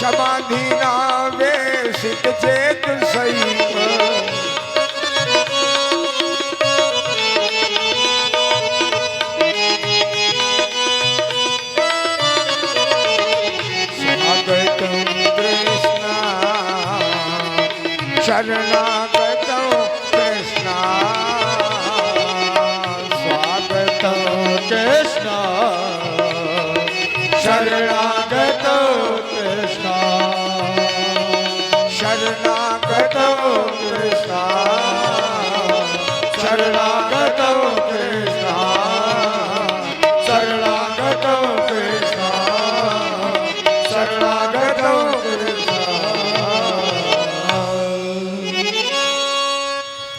समाधि नावेशित चेत सही स्वागतम कृष्णा शरणागतम कृष्णा स्वागतम कृष्णा शरणागतम कृष्णा शरणागतम कृष्णा शरणागतम कृष्णा शरणागतम कृष्णा शरणागतम कृष्णा।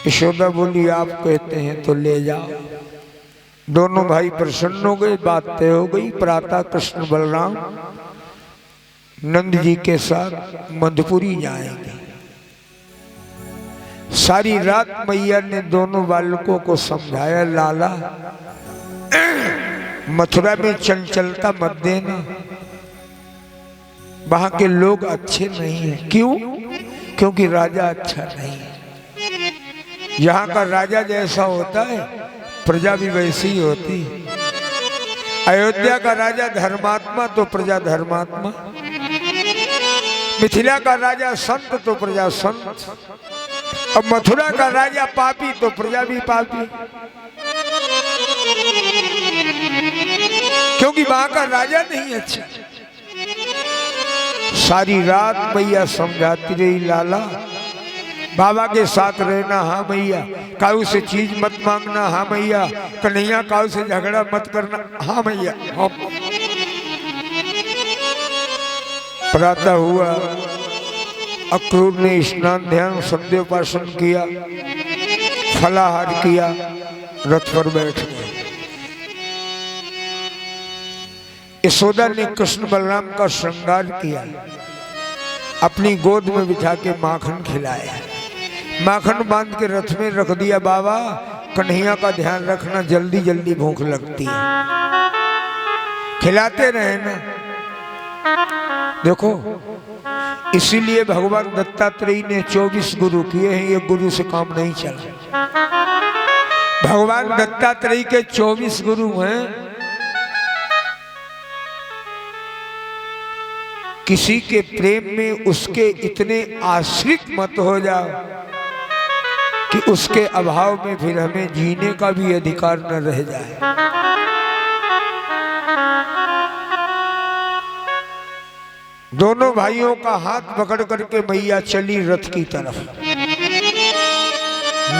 यशोदा बोली आप कहते हैं तो ले जाओ। दोनों भाई प्रसन्न हो गए, बात तय हो गई। प्रातः कृष्ण बलराम नंद जी के साथ मधुपुरी जाएंगे। सारी रात मैया ने दोनों बालकों को समझाया, लाला मथुरा में चंचलता मत देना, वहां के लोग अच्छे नहीं हैं। क्यों? क्योंकि राजा अच्छा नहीं है। यहाँ का राजा जैसा होता है प्रजा भी वैसी ही होती है। अयोध्या का राजा धर्मात्मा तो प्रजा धर्मात्मा, मिथिला का राजा संत तो प्रजा संत, और मथुरा का राजा पापी तो प्रजा भी पापी, क्योंकि वहां का राजा नहीं अच्छा। सारी रात मैया समझाती रही, लाला बाबा के साथ रहना, हाँ मैया, काऊ से चीज मत मांगना, हाँ मैया, कन्हैया काऊ से झगड़ा मत करना, हाँ मैया। प्रातः हुआ, अक्रूर ने स्नान ध्यान संध्योपासन किया, फलाहार किया, रथ पर बैठ गए। यशोदा ने कृष्ण बलराम का श्रृंगार किया, अपनी गोद में बिठा के माखन खिलाया, माखन बांध के रथ में रख दिया। बाबा कन्हैया का ध्यान रखना, जल्दी जल्दी भूख लगती है, खिलाते रहे ना। देखो इसीलिए भगवान दत्तात्रेय ने 24 गुरु किए हैं, ये गुरु से काम नहीं चला। भगवान दत्तात्रेय के 24 गुरु हैं। किसी के प्रेम में उसके इतने आश्रित मत हो जाओ कि उसके अभाव में फिर हमें जीने का भी अधिकार न रह जाए। दोनों भाइयों का हाथ पकड़ करके मैया चली रथ की तरफ।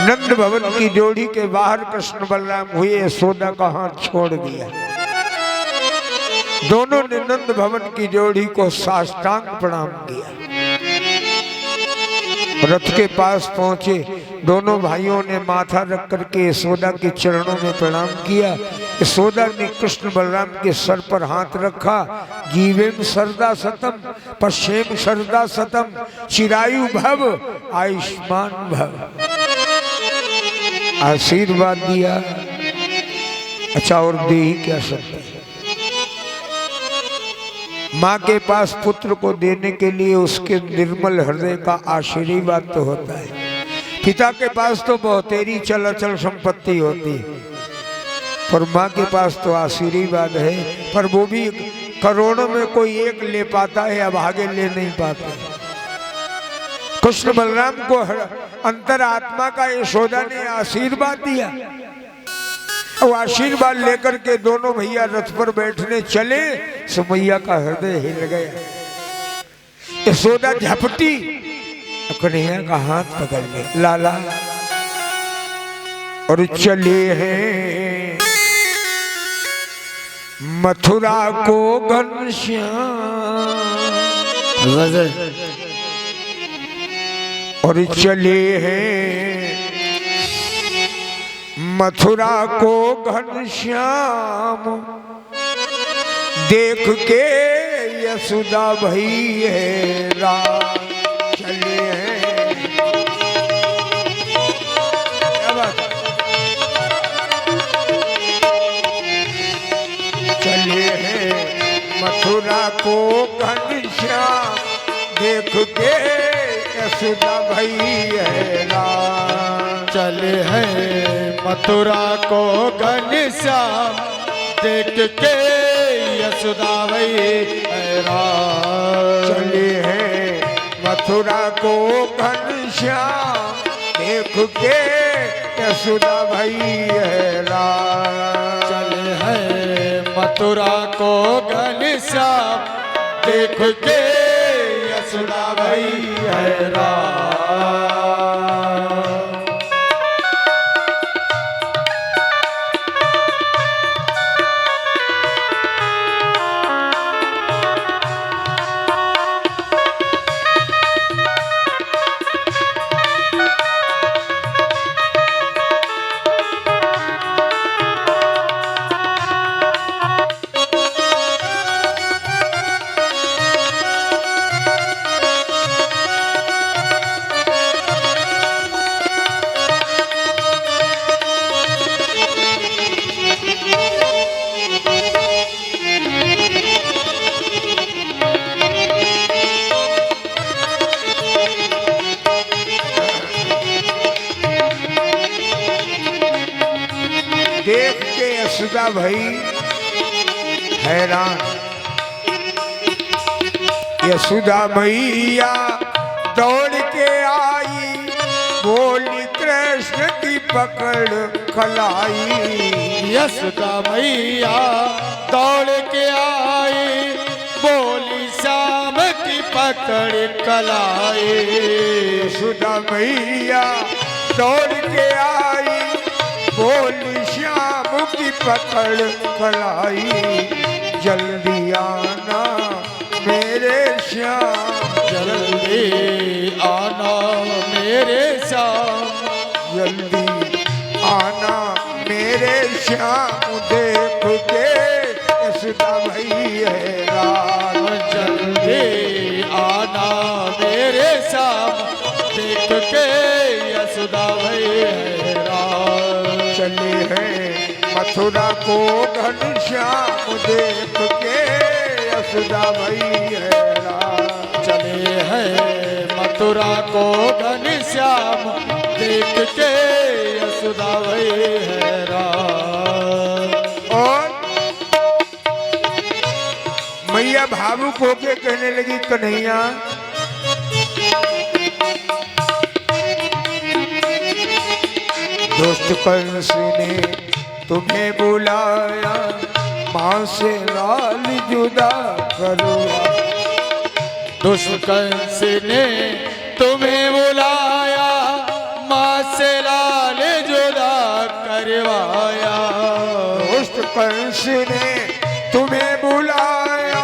नंद भवन की ड्योढ़ी के बाहर कृष्ण बलराम हुए, यशोदा का हाथ छोड़ दिया। दोनों ने नंद भवन की ड्योढ़ी को साष्टांग प्रणाम किया। रथ के पास पहुंचे, दोनों भाइयों ने माथा रख करके यशोदा के चरणों में प्रणाम किया। यशोदा ने कृष्ण बलराम के सर पर हाथ रखा। जीवेम सरदा सतम पश्येम सरदा सतम चिरायु भव आयुष्मान भव, आशीर्वाद दिया। अच्छा और दे ही क्या सकते। माँ के पास पुत्र को देने के लिए उसके निर्मल हृदय का आशीर्वाद तो होता है। पिता के पास तो बहुतेरी चल अचल संपत्ति होती है, पर माँ के पास तो आशीर्वाद है। पर वो भी करोड़ों में कोई एक ले पाता है, अब आगे ले नहीं पाते। कृष्ण बलराम को अंतर आत्मा का यशोदा ने आशीर्वाद दिया। वो आशीर्वाद लेकर के दोनों भैया रथ पर बैठने चले, सुमैया का हृदय हिल गया। यशोदा झपटी, कन्हैया का हाथ पकड़ ले, लाला और चले हैं मथुरा को घनश्याम, और चले हैं मथुरा को घनश्याम। देख के यशोदा भई है राम, चले हैं। चले हैं मथुरा को घनश्याम, देख के यशोदा भई हैरान। चले हैं मथुरा को घनश्याम, देख के यशोदा भई हैरान। चले हैं मथुरा को घनश्याम, देख के यशोदा भई हैरान। चले हैं मथुरा को घनश्याम, देख के यशोदा भई हैरान। देख के यशोदा भई हैरान। यशोदा मैया दौड़ के आई, बोली कृष्ण की पकड़ कलाई। यशोदा मैया दौड़ के आई, बोली श्याम की पकड़ कलाई। यशोदा मैया दौड़ के आई, बोली श्याम की पकड़ कलाई। जल्दी आना मेरे श्याम, जल्दी आना मेरे श्याम, जल्दी आना मेरे श्याम। देख के यशोदा भई हैरान। जल्दी आना मेरे श्याम, देख के यशोदा भई हैरान। चले हैं मथुरा को घनश्याम, देख के यशोदा भई हैरान। चले हैं मथुरा को घनश्याम, देख के यशोदा भई हैरान। और मैया भावुक होके कहने लगी, कन्हैया दोस्त कंस ने तुम्हें बुलाया, माँ से लाल जुदा करवा। दुष्ट कंस ने तुम्हें बुलाया, माँ से लाल जुदा करवाया। दुष्ट कंस ने तुम्हें बुलाया,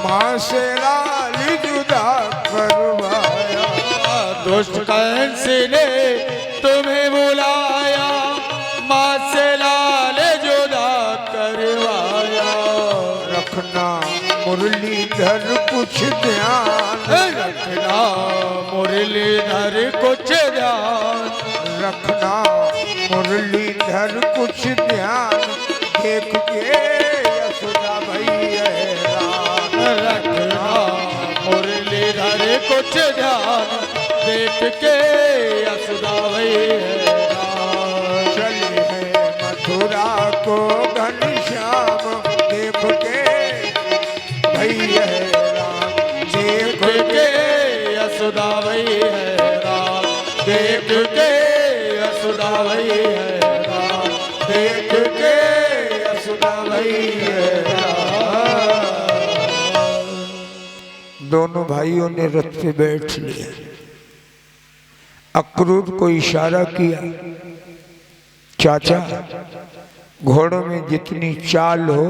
माँ से लाल जुदा करवाया। दुष्ट कंस ने तुम्हें बुलाया, माँ से लाल जुदा करवाया। रखना मुरलीधर कुछ ध्यान, रखना मुरलीधर कुछ ध्यान, रखना मुरलीधर कुछ ध्यान। देख के यशोदा भई हैरान। रखना मुरलीधर कुछ ध्यान, देख के यशोदा भई हैरान। चले हैं मथुरा को घनश्याम, देख के भई हैरान। देख के यशोदा भई हैरान, देख के यशोदा भई हैरान, देख के यशोदा भई हैरान। दोनों भाइयों ने रथ पे बैठ लिया। अक्रूर को इशारा किया, चाचा घोड़ों में जितनी चाल हो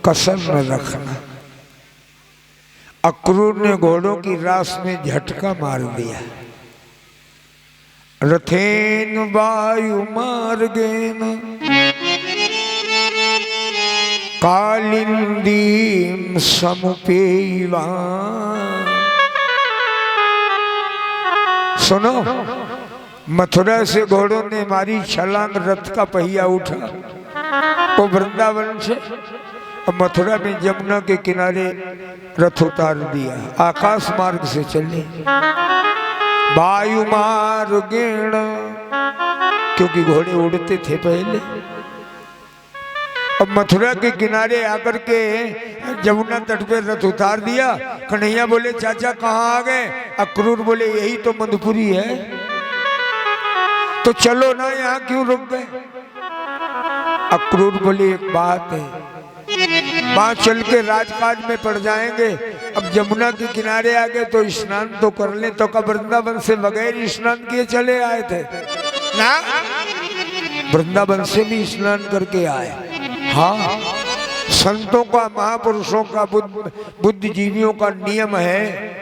कसर न रखना। अक्रूर ने घोड़ों की रास में झटका मार दिया। रथेन वायु मार्गेन कालिंदीम समुपेयिवा। सुनो, मथुरा से घोड़ों ने मारी छलांग, रथ का पहिया उठा। वो वृंदावन से अब मथुरा में जमुना के किनारे रथ उतार दिया, आकाश मार्ग से चले, वायु मार्गेण, क्योंकि घोड़े उड़ते थे पहले। अब मथुरा के किनारे आकर के जमुना तट पे रथ उतार दिया। कन्हैया बोले चाचा कहाँ आ गए? अक्रूर बोले यही तो मधुपुरी है, तो चलो ना, यहाँ क्यों रुक गए? अक्रूर बोले एक बात है, वहां चल के राजकाज में पड़ जाएंगे। अब जमुना के किनारे आ गए तो स्नान तो कर ले, तो कब वृंदावन से बगैर स्नान किए चले आए थे ना, वृंदावन से भी स्नान करके आए। हाँ, संतों का, महापुरुषों का, बुद्धिजीवियों का नियम है,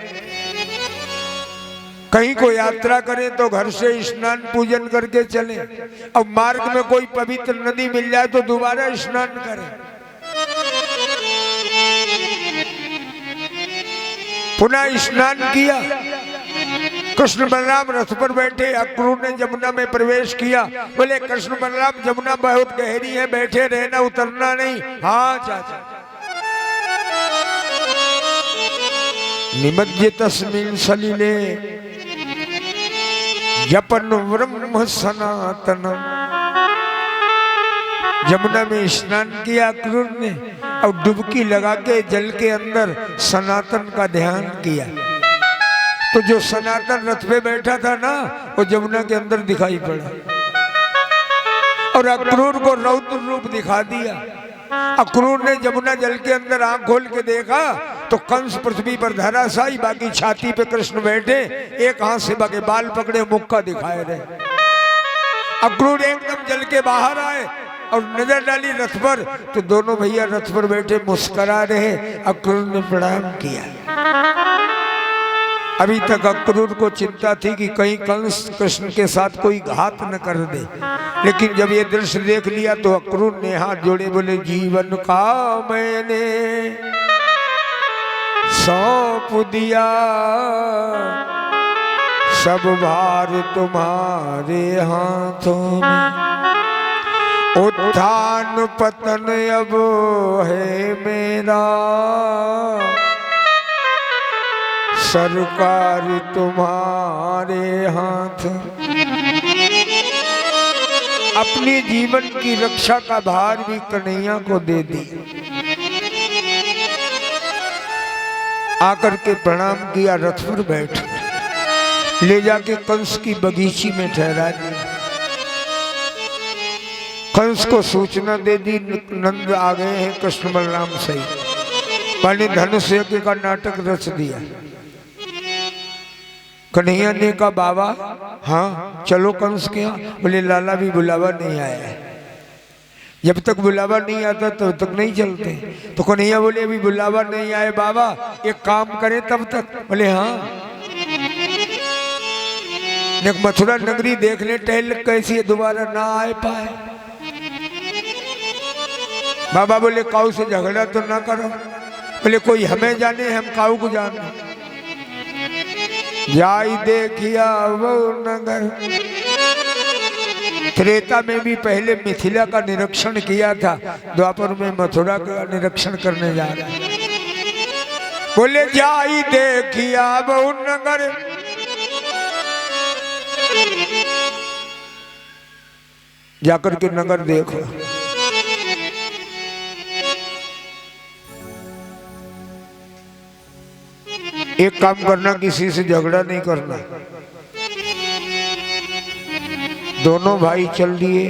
कहीं को यात्रा करें तो घर से स्नान पूजन करके चले। अब मार्ग में कोई पवित्र नदी मिल जाए तो दोबारा स्नान करें। पुनः स्नान किया, कृष्ण बलराम रथ पर बैठे। अक्रूर ने जमुना में प्रवेश किया। बोले कृष्ण बलराम जमुना बहुत गहरी है, बैठे रहना, उतरना नहीं। हाँ चाचा। निमज्य तस्मिन् सलिले जपन ब्रह्म सनातन। जमुना में स्नान किया अक्रूर ने और डुबकी लगा के जल के अंदर सनातन का ध्यान किया। तो जो सनातन रथ पे बैठा था ना, वो जमुना के अंदर दिखाई पड़ा और अक्रूर को रौद्र रूप दिखा दिया। अक्रूर ने जमुना जल के अंदर आंख खोल के देखा तो कंस पृथ्वी पर धराशायी, बाकी छाती पे कृष्ण बैठे, एक हाथ से बाकी बाल पकड़े मुक्का दिखाए रहे। अक्रूर एकदम जल के बाहर आए और नजर डाली रथ पर, तो दोनों भैया रथ पर बैठे मुस्कुरा रहे। अक्रूर ने प्रणाम किया। अभी तक अक्रूर को चिंता थी कि कहीं कंस कृष्ण के साथ कोई घात न कर दे, लेकिन जब ये दृश्य देख लिया तो अक्रूर ने हाथ जोड़े, बोले जीवन का मैंने सौंप दिया, सब भार तुम्हारे हाथों में, उत्थान पतन अब है मेरा, सरकार तुम्हारे हाथ। अपने जीवन की रक्षा का भार भी कन्हैया को दे दी। आकर के प्रणाम किया, रथ पर बैठ ले जाके कंस की बगीची में ठहरा दिया। कंस को सूचना दे दी नंद आ गए हैं कृष्ण बलराम सही। माने धनुष यज्ञ का नाटक रच दिया। कन्हैया ने कहा बाबा हाँ चलो कंस के यहाँ। बोले लाला भी बुलावा नहीं आया है, जब तक बुलावा नहीं आता तब तक नहीं चलते। तो कन्हैया बोले अभी बुलावा नहीं आए बाबा, एक काम करें तब तक। बोले हाँ, मथुरा नगरी देख ले टहल कैसी है, दोबारा ना आए पाए। बाबा बोले काऊ से झगड़ा तो ना करो। बोले कोई हमें जाने, हम काऊ को जाने। जाई देखिया वो नगर। त्रेता में भी पहले मिथिला का निरीक्षण किया था, द्वापर में मथुरा का निरीक्षण करने जा रहा है। बोले जाई देखिया वो नगर, जाकर के नगर देखो। एक काम करना, किसी से झगड़ा नहीं करना। दोनों भाई चल दिए।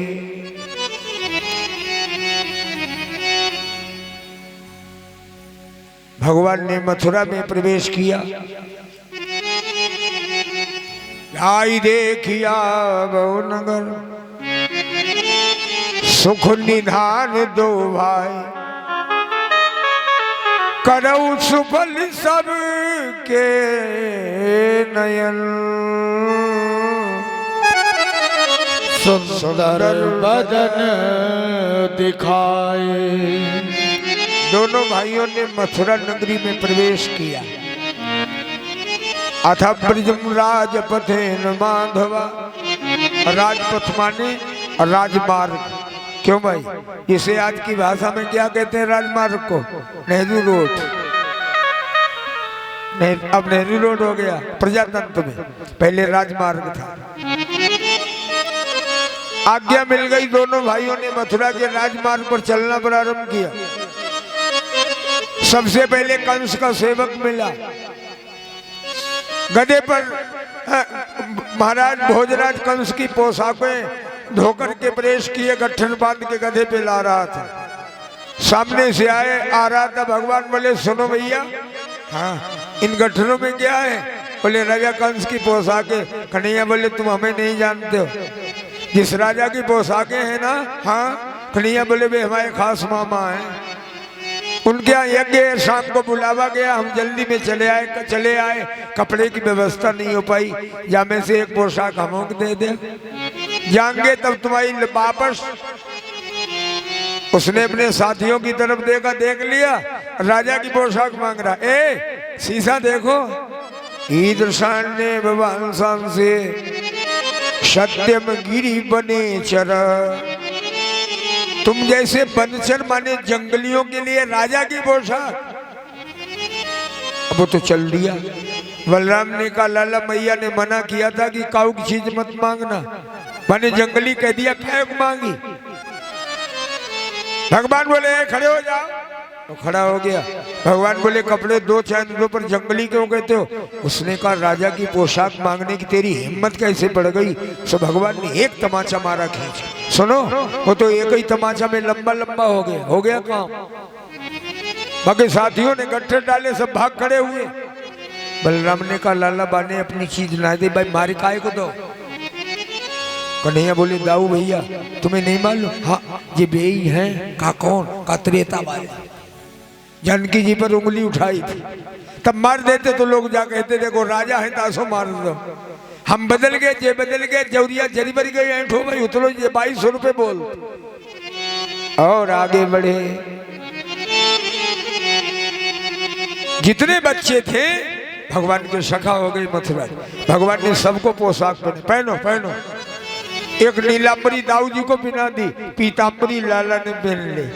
भगवान ने मथुरा में प्रवेश किया। आई देखिया बहु नगर, सुख निधान दो भाई, करऊ सुफल सब के नयन, सुंदर बदन दिखाए। दोनों भाइयों ने मथुरा नगरी में प्रवेश किया। अथ ब्रजम राजपथेन माधवा, राजपथ माने राजमार्ग, क्यों भाई? इसे आज की भाषा में क्या कहते हैं राजमार्ग को? नेहरू रोड। अब नेहरू रोड हो गया प्रजातंत्र में, पहले राजमार्ग था। आज्ञा मिल गई, दोनों भाइयों ने मथुरा के राजमार्ग पर चलना प्रारंभ किया। सबसे पहले कंस का सेवक मिला, गधे पर महाराज भोजराज कंस की पोशाकें धोकर के प्रेस किए गट्ठर बांध के गधे पे ला रहा था। सामने से आ रहा था। भगवान बोले सुनो भैया, हाँ इन गट्ठरों में क्या है? बोले राजा कंस की पोशाकें। कन्हैया बोले तुम हमें नहीं जानते हो, जिस राजा की पोशाकें हैं ना, हाँ। कन्हैया बोले वे हमारे खास मामा हैं, उनके यहाँ यज्ञ शाम को बुलावा गया, हम जल्दी में चले आए, कपड़े की व्यवस्था नहीं हो पाई, या में से एक पोशाक हम दे दे, जाएंगे तब तुम्हारी वापस। उसने अपने साथियों की तरफ देखा, देख लिया राजा की पोशाक मांग रहा। ए शीशा देखो, ईदृशान्य भवांसां से सत्यम गिरी बने चर। तुम जैसे बनचर माने जंगलियों के लिए राजा की पोशाक। अब वो तो चल दिया। बलराम ने कहा लाला मैया ने मना किया था कि काऊ की चीज मत मांगना, माने जंगली कह दिया काय मांगी। भगवान बोले खड़े हो जाओ, तो खड़ा हो गया। भगवान बोले कपड़े दो चाहे दो, पर जंगली क्यों कहते हो? उसने कहा राजा की पोशाक मांगने की तेरी हिम्मत कैसे बढ़ गई? सो भगवान ने एक तमाचा मारा खींच। सुनो, वो तो एक ही तमाचा में लंबा लंबा हो गया काम। बाकी साथियों ने गट्ठर डाले, सब भाग खड़े हुए। बलराम ने कहा लाला बाने अपनी चीज ना दे भाई, मारे काय को दो। कन्हैया बोले दाऊ भैया तुम्हें नहीं मालूम? हाँ ये बेई हैं का कौन का त्रेता वाले, जानकी जी पर उंगली उठाई थी, तब मार देते तो लोग जा कहते देखो राजा है तासो मार दो। हम बदल गए, जे बदल गए, जौरिया जरी बरी गई ऐठो भाई उतलो, ये 2200 रुपए बोल। और आगे बढ़े। जितने बच्चे थे भगवान के सखा हो गई मथुरा। भगवान ने सबको पोशाक पहनो पहनो। एक नीलांबरी दाऊ जी को पहना दी, पीतांबरी लाला ने पहन ली।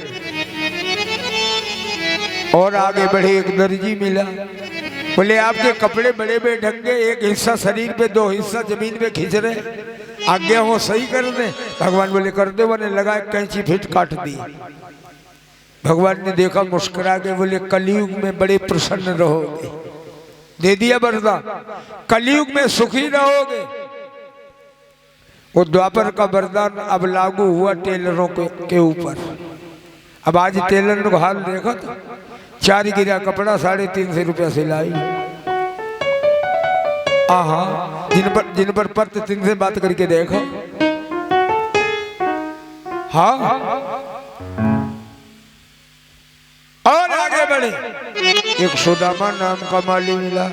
और आगे बढ़े, एक दर्जी मिला, बोले आपके कपड़े बड़े बड़े ढंगे, एक हिस्सा शरीर पे, दो हिस्सा जमीन पे खींच रहे, आज्ञा हो सही कर दे। भगवान बोले कर दे, मैंने लगा कैंची फिट काट दी। भगवान ने देखा, मुस्कुरा के बोले कलयुग में बड़े प्रसन्न रहोगे, दे दिया वरदान, कलयुग में सुखी रहोगे। वो द्वापर का वरदान अब लागू हुआ टेलरों के ऊपर। अब आज टेलर को हाल देखो तो 4 गिरा कपड़ा 350 रुपया सिलाई। हाँ जिन पर पत्र 3 से बात करके देखो। हाँ और आगे बढ़े। एक सुदामा नाम का माली मिला,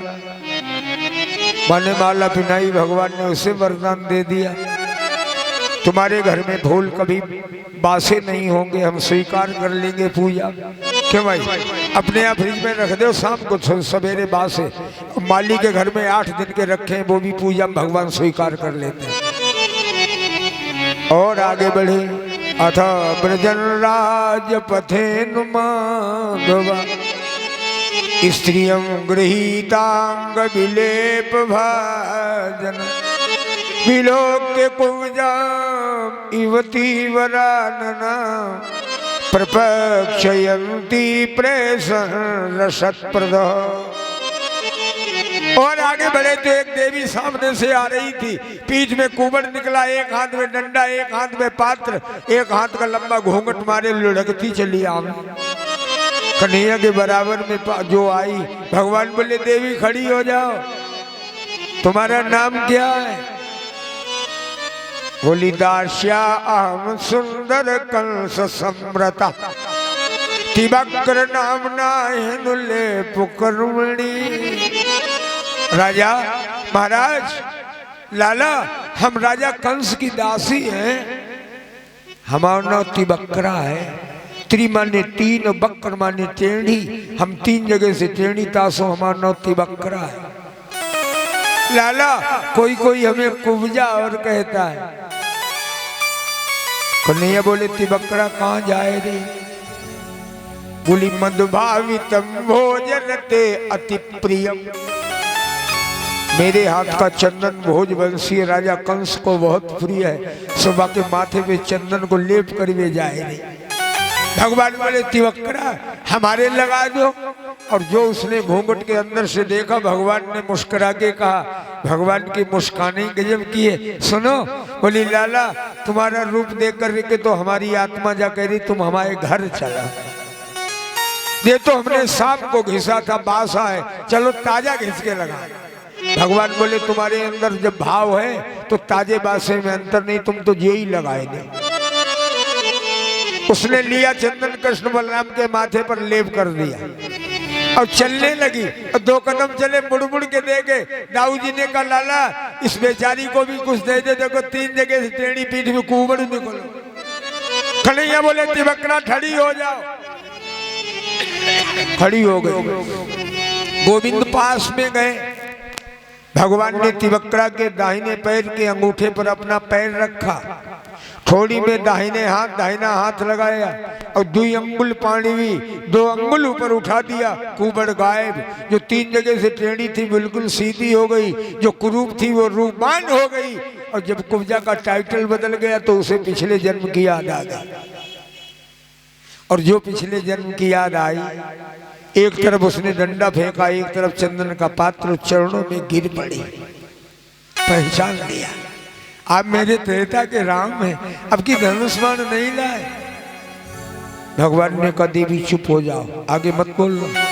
माने माला पिनाई। भगवान ने उसे वरदान दे दिया, तुम्हारे घर में फूल कभी बासे नहीं होंगे, हम स्वीकार कर लेंगे पूजा। क्यों भाई? अपने यहाँ फ्रिज में रख दो, शाम को सवेरे बासे। माली के घर में 8 दिन के रखे, वो भी पूजा भगवान स्वीकार कर लेते हैं। और आगे बढ़े। अथ ब्रजन राज पथेनु माधवा स्त्रियं गृहीतांग विलेप भाजन विलोक्य कुब्जाम इवती वरानना प्रपक्षयन्ति प्रेषण रसत्प्रद। और आगे बढ़े तो एक देवी सामने से आ रही थी, पीठ में कुबड़ निकला, एक हाथ में डंडा, एक हाथ में पात्र, एक हाथ का लंबा घूंघट मारे लुढ़कती चली आम। कन्हैया के बराबर में जो आई, भगवान बोले देवी खड़ी हो जाओ, तुम्हारा नाम क्या है? बोली दास्या अहम सुंदर कंस सम्रता तिवक्र नामना हेनुले पुकर्मणि। राजा महाराज लाला, हम राजा कंस की दासी हैं, हमारा नाम तिवक्रा है। त्रि माने 3, बक्र माने टेढ़ी, हम 3 जगह से टेढ़ी तासो, हमारा नाम तिवक्रा है। लाला कोई कोई हमें कुब्जा और कहता है। कन्हैया बोले तिबकरा कहाँ जाए रे? बोली मदभावितम भोजन ते अति प्रियम, मेरे हाथ का चंदन भोज वंशीय राजा कंस को बहुत प्रिय है, सुबह के माथे पे चंदन को लेप कर वे जाए रे। भगवान बोले तिवक्रा हमारे लगा दो। और जो उसने घूंघट के अंदर से देखा, भगवान ने मुस्कुरा के कहा, भगवान की मुस्काने गजब की है। सुनो, बोली लाला तुम्हारा रूप देख कर के तो हमारी आत्मा जा कह रही तुम हमारे घर चला। ये तो हमने सांप को घिसा था, बासा है, चलो ताजा घिस के लगा। भगवान बोले तुम्हारे अंदर जब भाव है तो ताजे बासे में अंतर नहीं, तुम तो ये ही लगाए नहीं। उसने लिया चंदन, कृष्ण बलराम के माथे पर लेप कर दिया और चलने लगी। और 2 कदम चले, मुड़ मुड़ के देखे। दाऊ जी ने कहा लाला इस बेचारी को भी कुछ दे दे, देखो 3 जगह से टेढ़ी पीठ में कुबड़ निकलो। कन्हैया बोले तिबकरा खड़ी हो जाओ। खड़ी हो गई। गोविंद पास में गए। भगवान ने तिबकरा के दाहिने पैर के अंगूठे पर अपना पैर रखा, थोड़ी में दाहिना हाथ लगाया और 2 अंगुल पानी भी 2 अंगुल ऊपर उठा दिया। कुबड़ गायब। जो 3 जगह से टेढ़ी थी बिल्कुल सीधी हो गई, जो कुरूप थी वो रूपवान हो गई। और जब कुब्जा का टाइटल बदल गया तो उसे पिछले जन्म की याद आ गई। और जो पिछले जन्म की याद आई, एक तरफ उसने डंडा फेंका, एक तरफ चंदन का पात्र चरणों में गिर पड़ी। पहचान लिया, आप मेरे त्रेता के राम हैं, अब की धनुष्मान नहीं लाए। भगवान ने कहा देवी चुप हो जाओ, आगे मत बोलना,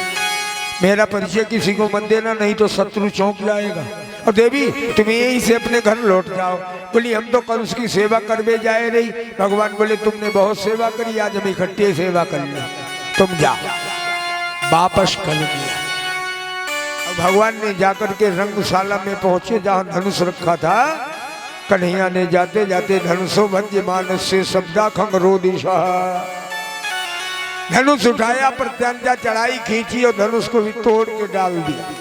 मेरा परिचय किसी को मत देना, नहीं तो शत्रु चौंक जाएगा। और देवी तुम यहीं से अपने घर लौट जाओ। बोली हम तो कंस की सेवा करवे जाए रही। भगवान बोले तुमने बहुत सेवा करी, आज हम इकट्ठे सेवा कर ले, तुम जाओ। वापस कर दिया। और भगवान ने जाकर के रंगशाला में पहुंचे जहां धनुष रखा था। कन्हैया ने जाते जाते धनुषो भंज मानस से शब्दा खंग रो दिशा, धनुष उठाया, प्रत्यंजा चढ़ाई खींची और धनुष को भी तोड़ के डाल दिया।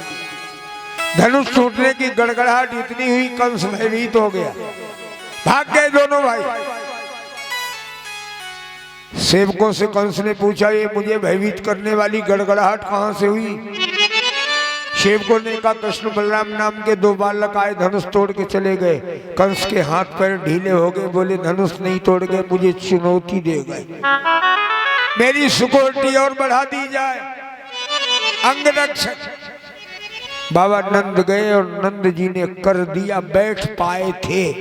धनुष टूटने की गड़गड़ाहट इतनी हुई कंस भयभीत हो गया, भाग गए दोनों भाई। सेवकों से कंस ने पूछा ये मुझे भयभीत करने वाली गड़गड़ाहट कहां से हुई? सेवकों ने कहा कृष्ण बलराम नाम के 2 बालक आए, धनुष तोड़ के चले गए। कंस के हाथ पैर ढीले हो गए, बोले धनुष नहीं तोड़ गए, मुझे चुनौती दे गए, मेरी सिक्योरिटी और बढ़ा दी जाए, अंगरक्षक। बाबा नंद गए और नंद जी ने कर दिया, बैठ पाए थे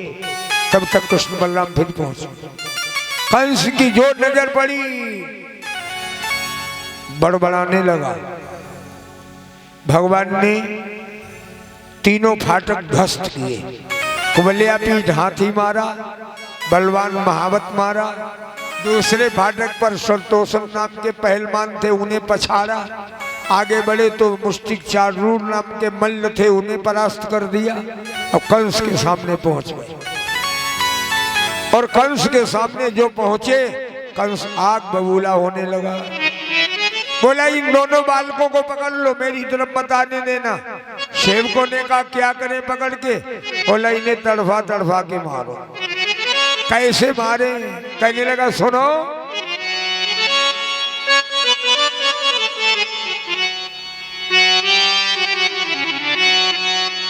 तब तक कृष्ण बलराम फिर पहुंचे। कंस की जो नजर पड़ी बड़बड़ाने लगा। भगवान ने तीनों फाटक ध्वस्त किए। कुबलिया पीठ हाथी मारा, बलवान महावत मारा। दूसरे फाटक पर संतोषम नाम के पहलवान थे, उन्हें पछाड़ा। आगे बढ़े तो मुष्टिक चारूर नाम के मल्ल थे, उन्हें परास्त कर दिया और कंस के सामने पहुंच गए। और कंस के सामने जो पहुंचे, कंस आग बबूला होने लगा। बोला इन दोनों बालकों को पकड़ लो, मेरी तरफ बताने देना। सेवकों ने कहा क्या करें पकड़ के? बोला इन्हें तड़फा तड़फा के मारो। कैसे मारे? कहने लगा सुनो,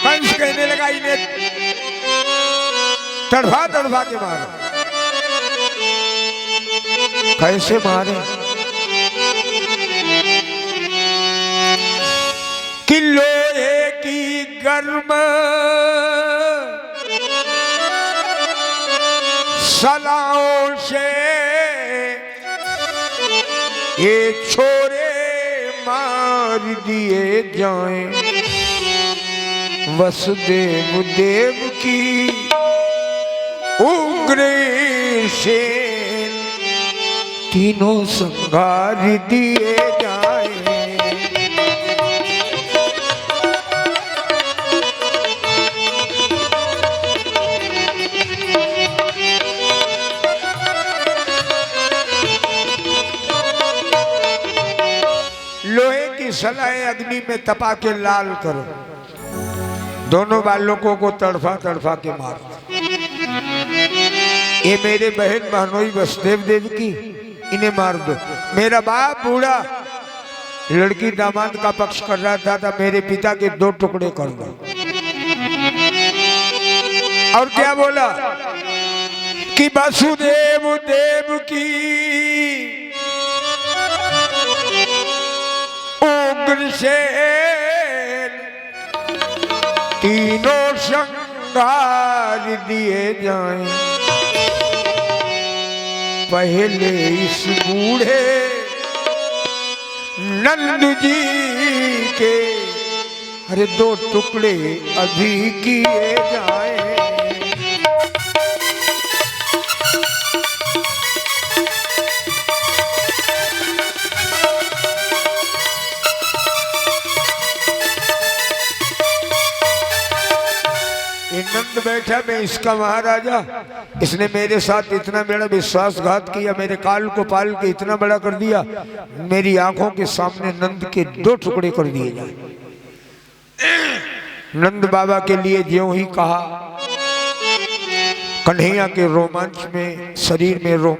कंस कहने लगा इन्हें तड़फा तड़फा के मारो। कैसे मारे? कि लोहे की गर्म सलाओं से ये छोरे मार दिए जाएं, वसुदेव देव की उग्र से तीनों संहार दिए जाएं। लोहे की सलाएं अग्नि में तपा के लाल करो, दोनों बालकों को तड़फा तड़फा के मारो। ये मेरे बहन महानोई वसुदेव देव की, इन्हें मार दो। मेरा बाप बूढ़ा लड़की दामाद का पक्ष कर रहा था मेरे पिता के 2 टुकड़े कर दो। और क्या बोला कि वसुदेव देव की उग्र से तीनों श्रृंगार दिए जाएं, पहले इस बूढ़े नंद जी के अरे 2 टुकड़े अभी किए जाएं। नंद बैठा, मैं इसका महाराजा, इसने मेरे साथ इतना बड़ा विश्वासघात किया, मेरे काल को पाल के इतना बड़ा कर दिया, मेरी आंखों के सामने नंद के 2 टुकड़े कर दिए जाए। नंद बाबा के लिए ज्यों ही कहा, कन्हैया के रोमांच में शरीर में रोमांच